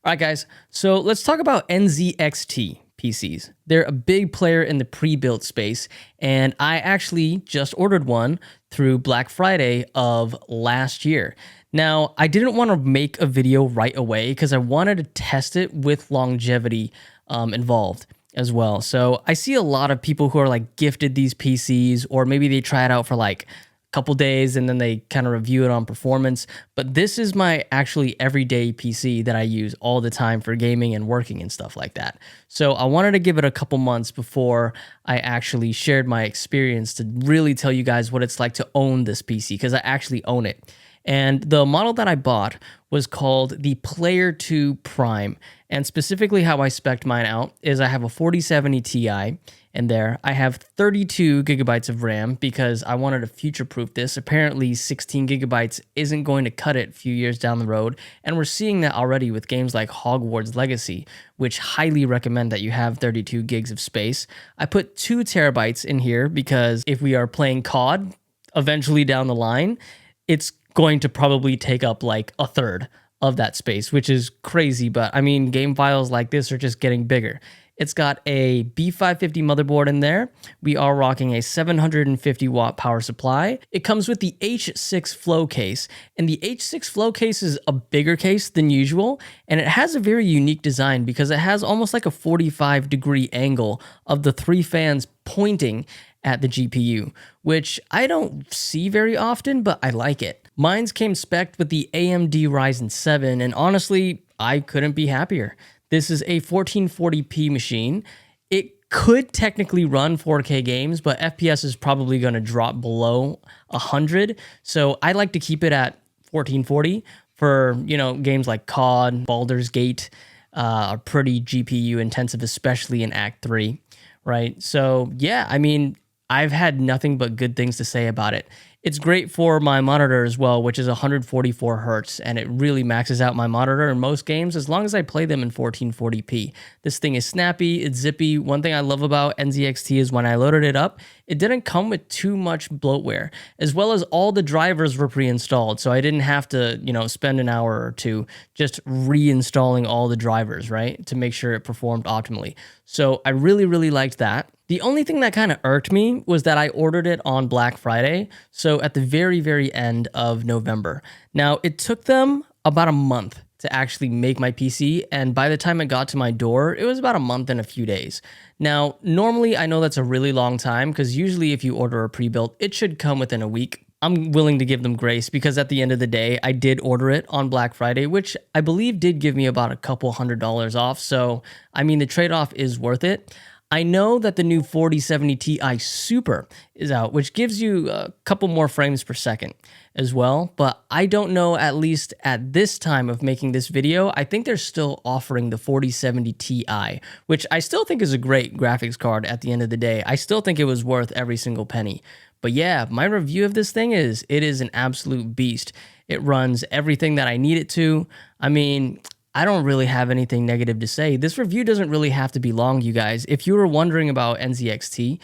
All right, guys, so let's talk about NZXT PCs. They're a big player in the pre-built space, and I actually just ordered one through Black Friday of last year. Now, I didn't want to make a video right away because I wanted to test it with longevity involved as well. So I see a lot of people who are like gifted these PCs, or maybe they try it out for like couple days and then they kind of review it on performance. But this is my actually everyday PC that I use all the time for gaming and working and stuff like that. So I wanted to give it a couple months before I actually shared my experience to really tell you guys what it's like to own this PC, because I actually own it. And the model that I bought was called the Player Two Prime. And specifically how I spec'd mine out is I have a 4070 Ti in there. I have 32 gigabytes of RAM because I wanted to future-proof this. Apparently 16 gigabytes isn't going to cut it a few years down the road. And we're seeing that already with games like Hogwarts Legacy, which highly recommend that you have 32 gigs of space. I put 2 terabytes in here because if we are playing COD eventually down the line, it's going to probably take up like a third of that space, which is crazy. But I mean, game files like this are just getting bigger. It's got a B550 motherboard in there. We are rocking a 750 watt power supply. It comes with the H6 flow case, and the H6 flow case is a bigger case than usual, and it has a very unique design because it has almost like a 45-degree angle of the 3 fans pointing at the GPU, which I don't see very often, but I like it. Mine's came spec'd with the AMD Ryzen 7, and honestly, I couldn't be happier. This is a 1440p machine. It could technically run 4K games, but FPS is probably going to drop below 100. So I like to keep it at 1440 for, games like COD, Baldur's Gate are pretty GPU intensive, especially in Act 3, right? So yeah, I mean, I've had nothing but good things to say about it. It's great for my monitor as well, which is 144 hertz, and it really maxes out my monitor in most games as long as I play them in 1440p. This thing is snappy, it's zippy. One thing I love about NZXT is when I loaded it up, it didn't come with too much bloatware, as well as all the drivers were pre-installed, so I didn't have to, spend an hour or two just reinstalling all the drivers, right, to make sure it performed optimally. So I really, really liked that. The only thing that kind of irked me was that I ordered it on Black Friday, so at the very, very end of November. Now, it took them about a month to actually make my PC, and by the time it got to my door, it was about a month and a few days. Now, normally I know that's a really long time, because usually if you order a pre-built, it should come within a week. I'm willing to give them grace because at the end of the day, I did order it on Black Friday, which I believe did give me about a couple $100s off, so I mean, the trade-off is worth it. I know that the new 4070 Ti Super is out, which gives you a couple more frames per second as well, but I don't know, at least at this time of making this video, I think they're still offering the 4070 Ti, which I still think is a great graphics card at the end of the day. I still think it was worth every single penny. But yeah, my review of this thing is, it is an absolute beast. It runs everything that I need it to. I mean, I don't really have anything negative to say. This review doesn't really have to be long, you guys. If you were wondering about NZXT,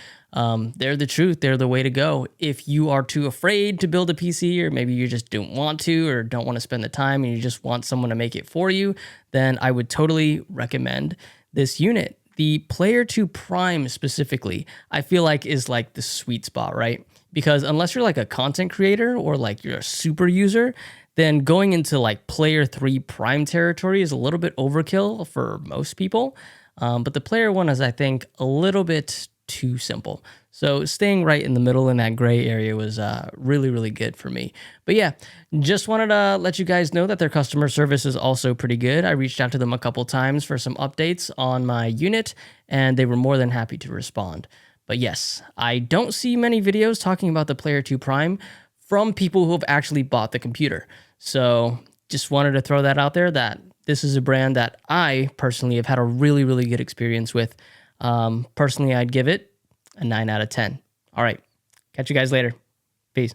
they're the truth. They're the way to go. If you are too afraid to build a PC, or maybe you just don't want to, or don't want to spend the time and you just want someone to make it for you, then I would totally recommend this unit. The Player Two Prime specifically, I feel like is like the sweet spot, right? Because unless you're like a content creator or like you're a super user, then going into like Player 3 Prime territory is a little bit overkill for most people. But the Player 1 is, I think, a little bit too simple. So staying right in the middle in that gray area was really, really good for me. But yeah, just wanted to let you guys know that their customer service is also pretty good. I reached out to them a couple times for some updates on my unit, and they were more than happy to respond. But yes, I don't see many videos talking about the Player 2 Prime from people who have actually bought the computer. So just wanted to throw that out there, that this is a brand that I personally have had a really, really good experience with. Personally, I'd give it a 9 out of 10. All right. Catch you guys later. Peace.